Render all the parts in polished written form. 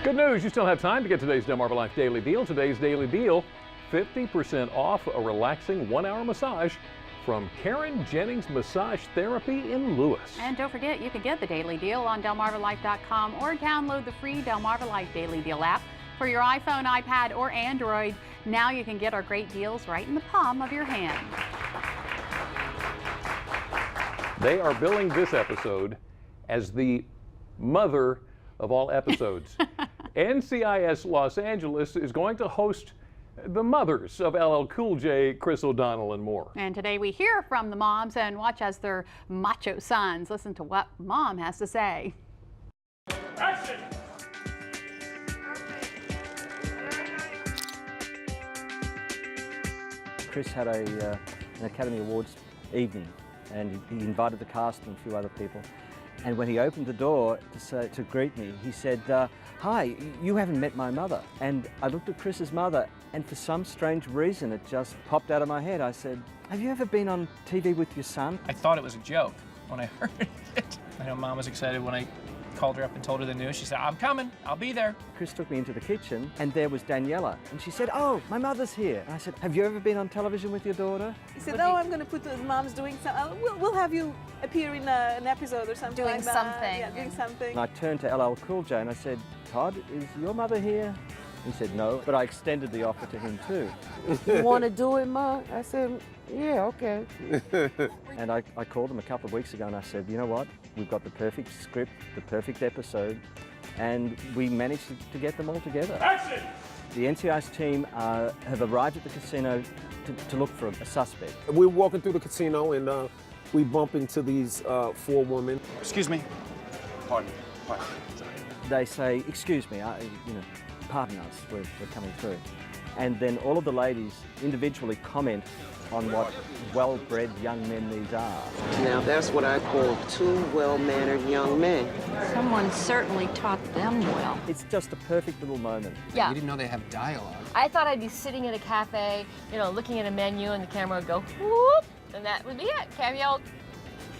Good news, you still have time to get today's Delmarva Life Daily Deal. Today's Daily Deal, 50% off a relaxing 1-hour massage from Karen Jennings Massage Therapy in Lewis. And don't forget, you can get the Daily Deal on DelmarvaLife.com or download the free Delmarva Life Daily Deal app for your iPhone, iPad, or Android. Now you can get our great deals right in the palm of your hand. They are billing this episode as the mother of all episodes. NCIS Los Angeles is going to host the mothers of LL Cool J, Chris O'Donnell, and more. And today we hear from the moms and watch as their macho sons listen to what mom has to say. Action! Chris had an Academy Awards evening, and he invited the cast and a few other people. And when he opened the door to greet me, he said, "Hi, you haven't met my mother." And I looked at Chris's mother, and for some strange reason, it just popped out of my head. I said, "Have you ever been on TV with your son?" I thought it was a joke when I heard it. I know Mom was excited when I called her up and told her the news. She said, "I'm coming, I'll be there." Chris took me into the kitchen, and there was Daniela, and she said, "Oh, my mother's here." And I said, "Have you ever been on television with your daughter?" He said, "Oh, I'm going to put the mom's doing something. We'll have you appear in an episode or something doing like that." Something. Yeah, doing something. And I turned to LL Cool J and I said, "Todd, is your mother here?" He said, "No," but I extended the offer to him too. "You want to do it, Ma?" I said, "Yeah, okay." And I called him a couple of weeks ago and I said, "You know what? We've got the perfect script, the perfect episode," and we managed to get them all together. Action! The NCIS team have arrived at the casino to look for a suspect. We're walking through the casino and we bump into these 4 women. Excuse me. Pardon. They say, "Excuse me, pardon us, we're coming through." And then all of the ladies individually comment on what well-bred young men these are. Now that's what I call 2 well-mannered young men. Someone certainly taught them well. It's just a perfect little moment. Yeah. You didn't know they have dialogue. I thought I'd be sitting in a cafe, looking at a menu and the camera would go whoop, and that would be it. Cameo,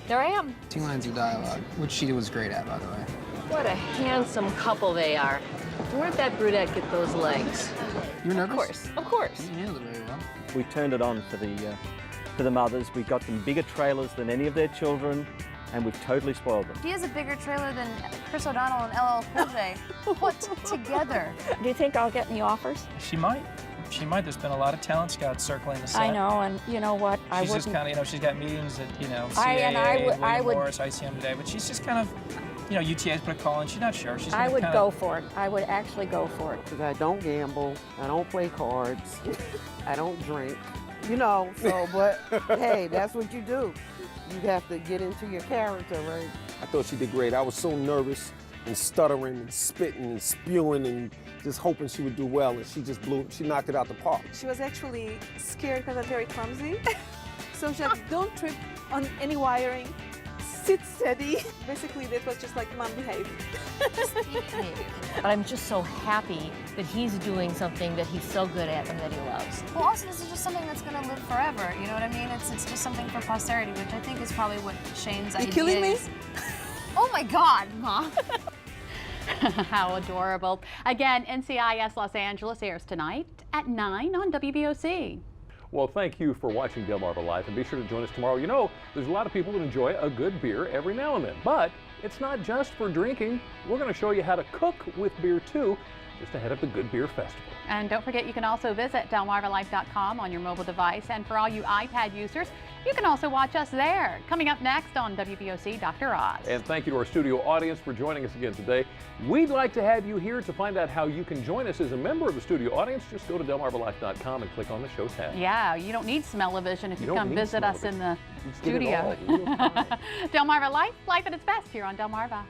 there I am. 2 lines of dialogue, which she was great at, by the way. What a handsome couple they are. Where'd that brunette get those legs? You were nervous? Of course. You handled it very well. We turned it on for the mothers. We got them bigger trailers than any of their children, and we've totally spoiled them. He has a bigger trailer than Chris O'Donnell and LL Cool J put together. Do you think I'll get any offers? She might. She might. There's been a lot of talent scouts circling the set. I know, and you know what? She's just kind of, she's got meetings at, I CAA, Morris, ICM today, but she's just kind of, UTA's put a call in. She's not sure. She's I would go for it. I would actually go for it. Because I don't gamble, I don't play cards, I don't drink, but hey, that's what you do. You have to get into your character, right? I thought she did great. I was so nervous and stuttering and spitting and spewing and just hoping she would do well, and she knocked it out the park. She was actually scared because I'm very clumsy. So she said, "Don't trip on any wiring. Sit steady." Basically, that was just like, "Mom, behave." But I'm just so happy that he's doing something that he's so good at and that he loves. Well, also, this is just something that's going to live forever. You know what I mean? It's just something for posterity, which I think is probably what Shane's idea is. You killing me? Oh my God, Mom. How adorable. Again, NCIS Los Angeles airs tonight at 9 on WBOC. Well, thank you for watching Delmarva Life, and be sure to join us tomorrow. There's a lot of people that enjoy a good beer every now and then, but it's not just for drinking. We're going to show you how to cook with beer too, just ahead of the Good Beer Festival. And don't forget, you can also visit DelmarvaLife.com on your mobile device, and for all you iPad users, you can also watch us there. Coming up next on WBOC, Dr. Oz. And thank you to our studio audience for joining us again today. We'd like to have you here. To find out how you can join us as a member of the studio audience, just go to DelmarvaLife.com and click on the show tab. Yeah, you don't need smell-o-vision if you come visit us in the studio. Delmarva Life, life at its best here on Delmarva.